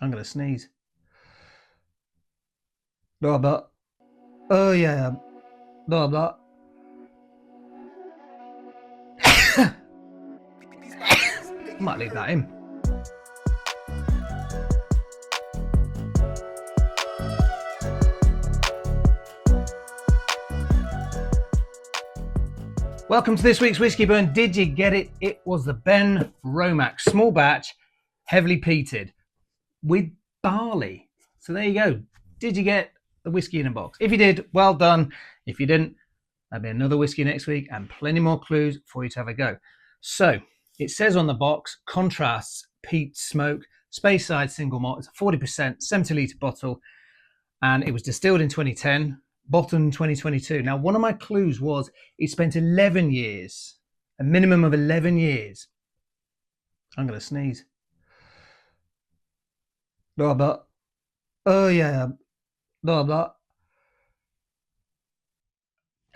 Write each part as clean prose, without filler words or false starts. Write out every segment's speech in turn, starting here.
I'm going to sneeze. Blah, blah. Oh, yeah. Blah, blah. Might leave that in. Welcome to this week's Whiskey Burn. Did you get it? It was the Benromach small batch, heavily peated with barley. So there you go. Did you get the whiskey in a box? If you did, well done. If you didn't, there'll be another whiskey next week and plenty more clues for you to have a go. So it says on the box, contrasts, peat, smoke, Speyside single malt. It's a 40%, 70 litre bottle, and it was distilled in 2010. Bottled in 2022. Now, one of my clues was it spent 11 years, a minimum of 11 years. I'm going to sneeze. Blah, blah. Oh, yeah. Blah, blah.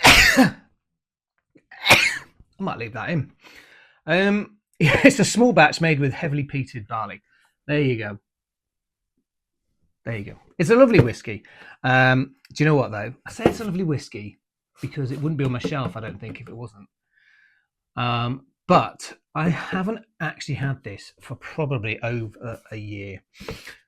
I might leave that in. It's a small batch made with heavily peated barley. There you go. There you go. It's a lovely whiskey. Do you know what, though? I say it's a lovely whiskey because it wouldn't be on my shelf, I don't think, if it wasn't. But I haven't actually had this for probably over a year.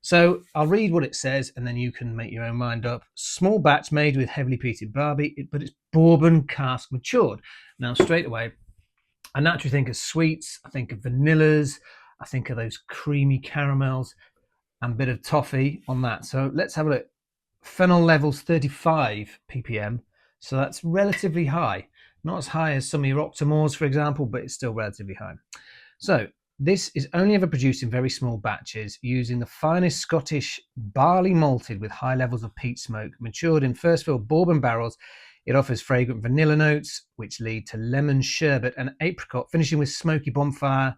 So I'll read what it says and then you can make your own mind up. Small batch made with heavily peated barley, but it's bourbon cask matured. Now, straight away, I naturally think of sweets. I think of vanillas. I think of those creamy caramels. And a bit of toffee on that. So let's have a look. Phenol levels 35 ppm. So that's relatively high. Not as high as some of your Octomores, for example, but it's still relatively high. So this is only ever produced in very small batches using the finest Scottish barley malted with high levels of peat smoke, matured in first fill bourbon barrels. It offers fragrant vanilla notes, which lead to lemon sherbet and apricot, finishing with smoky bonfire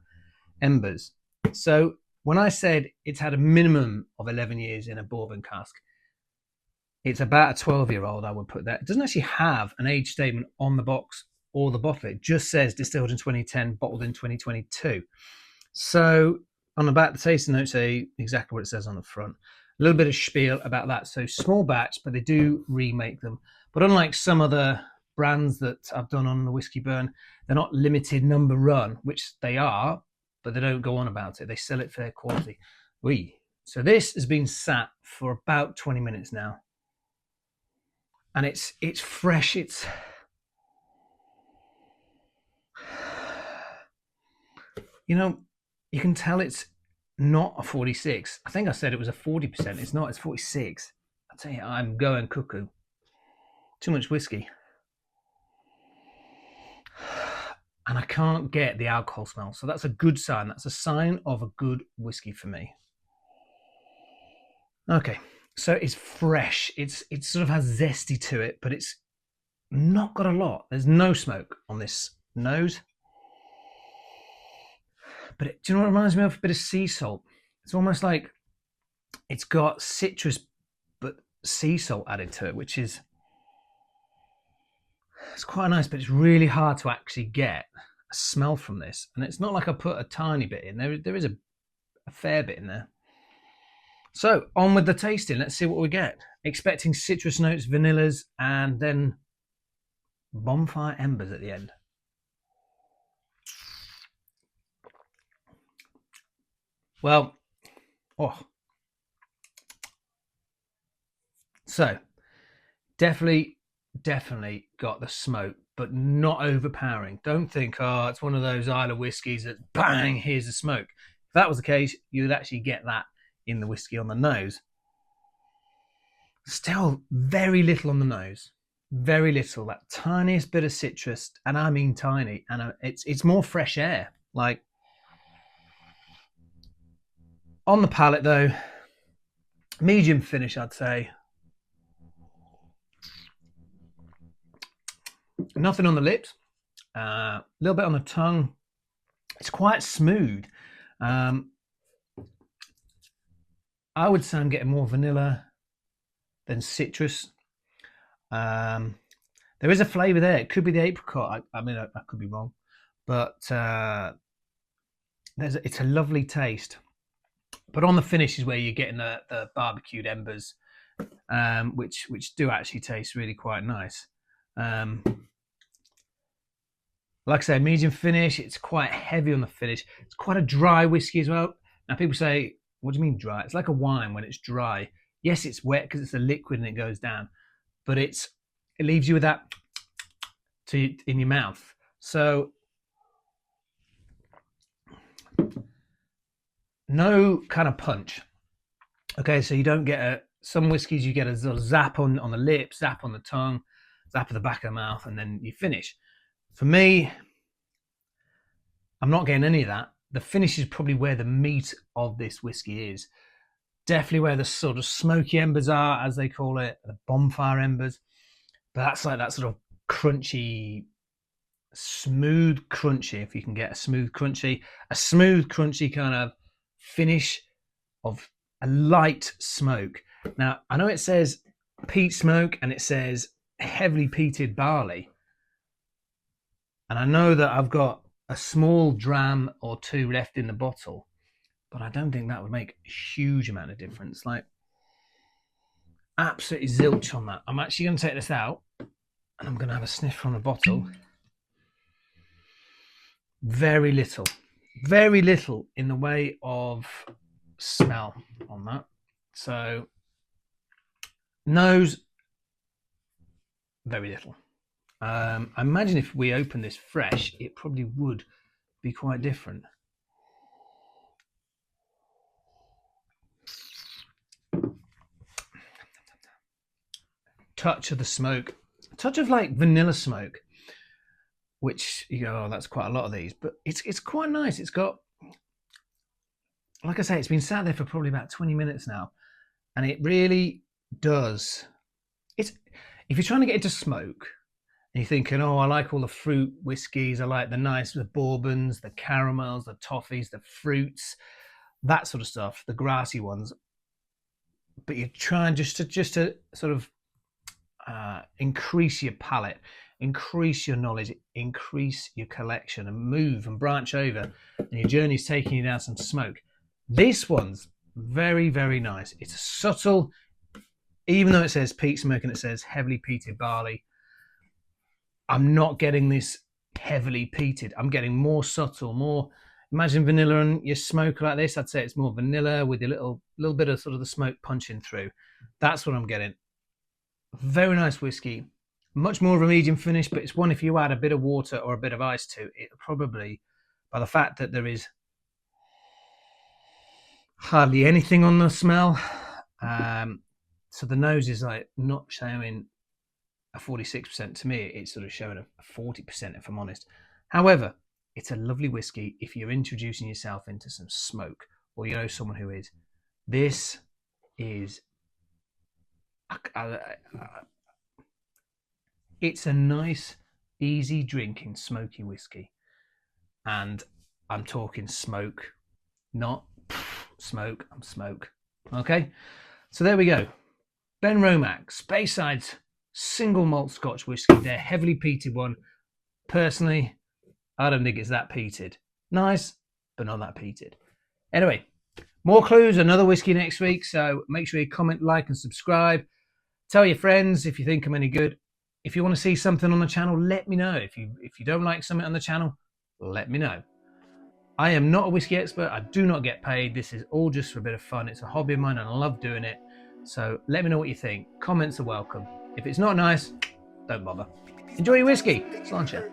embers. So when I said it's had a minimum of 11 years in a bourbon cask, it's about a 12-year-old, I would put that. It doesn't actually have an age statement on the box or the bottle. It just says distilled in 2010, bottled in 2022. So on the back, the tasting notes say exactly what it says on the front. A little bit of spiel about that. So small batch, but they do remake them. But unlike some other brands that I've done on the Whiskey Burn, they're not limited number run, which they are, but they don't go on about it. They sell it fair quality. So this has been sat for about 20 minutes now. And it's fresh. It's you can tell it's not a 46. I think I said it was a 40%. It's not, it's 46. I tell you, I'm going cuckoo. Too much whiskey. And I can't get the alcohol smell. So that's a good sign. That's a sign of a good whiskey for me. Okay, so it's fresh. It sort of has zesty to it, but it's not got a lot. There's no smoke on this nose. But do you know what it reminds me of? A bit of sea salt. It's almost like it's got citrus, but sea salt added to it, which is it's quite nice, but it's really hard to actually get a smell from this. And it's not like I put a tiny bit in. There is a fair bit in there. So on with the tasting. Let's see what we get. Expecting citrus notes, vanillas, and then bonfire embers at the end. Well, so definitely got the smoke, but not overpowering. Don't think, it's one of those Isle of whiskies that bang, here's the smoke. If that was the case, you'd actually get that in the whiskey on the nose. Still very little on the nose. Very little, that tiniest bit of citrus, and I mean tiny, and it's more fresh air. Like on the palate though, medium finish, I'd say. Nothing on the lips, a little bit on the tongue. It's quite smooth. I would say I'm getting more vanilla than citrus. There is a flavour there. It could be the apricot. I mean, I could be wrong, but it's a lovely taste. But on the finish is where you're getting the barbecued embers, which do actually taste really quite nice. Like I say, medium finish. It's quite heavy on the finish. It's quite a dry whiskey as well. Now people say, what do you mean dry? It's like a wine when it's dry. Yes, it's wet because it's a liquid and it goes down, but it leaves you with that in your mouth. So no kind of punch. Okay, so you don't get some whiskies you get a sort of zap on the lips, zap on the tongue, zap at the back of the mouth, and then you finish. For me, I'm not getting any of that. The finish is probably where the meat of this whiskey is. Definitely where the sort of smoky embers are, as they call it, the bonfire embers. But that's like that sort of crunchy, smooth crunchy, if you can get a smooth crunchy kind of finish of a light smoke. Now, I know it says peat smoke and it says heavily peated barley. And I know that I've got a small dram or two left in the bottle, but I don't think that would make a huge amount of difference. Like, absolutely zilch on that. I'm actually going to take this out and I'm going to have a sniff from the bottle. Very little in the way of smell on that. So, nose, very little. I imagine if we open this fresh, it probably would be quite different. Touch of the smoke, touch of like vanilla smoke, which you go, oh, that's quite a lot of these, but it's quite nice. It's got, like I say, it's been sat there for probably about 20 minutes now, and it really does. It's, if you're trying to get into smoke, and you're thinking, oh, I like all the fruit whiskies, I like the bourbons, the caramels, the toffees, the fruits, that sort of stuff, the grassy ones. But you're trying just to sort of increase your palate, increase your knowledge, increase your collection, and move and branch over. And your journey's taking you down some smoke. This one's very, very nice. It's a subtle, even though it says peat smoke and it says heavily peated barley, I'm not getting this heavily peated. I'm getting more subtle, more. Imagine vanilla and your smoke like this. I'd say it's more vanilla with a little bit of sort of the smoke punching through. That's what I'm getting. Very nice whiskey. Much more of a medium finish, but it's one if you add a bit of water or a bit of ice to it, probably, by the fact that there is hardly anything on the smell. So the nose is like not showing a 46%. To me, it's sort of showing a 40%, if I'm honest. However, it's a lovely whiskey if you're introducing yourself into some smoke, or you know someone who is. This is it's a nice, easy drinking, smoky whiskey. And I'm talking smoke, not smoke, I'm smoke. Okay? So there we go. Benromach, Speyside's single malt Scotch whiskey. They're heavily peated one. Personally, I don't think it's that peated. Nice, but not that peated. Anyway, more clues, another whiskey next week. So make sure you comment, like, and subscribe. Tell your friends if you think I'm any good. If you want to see something on the channel, let me know. If you don't like something on the channel, let me know. I am not a whiskey expert. I do not get paid. This is all just for a bit of fun. It's a hobby of mine and I love doing it. So let me know what you think. Comments are welcome. If it's not nice, don't bother. Enjoy your whiskey. Sláinte.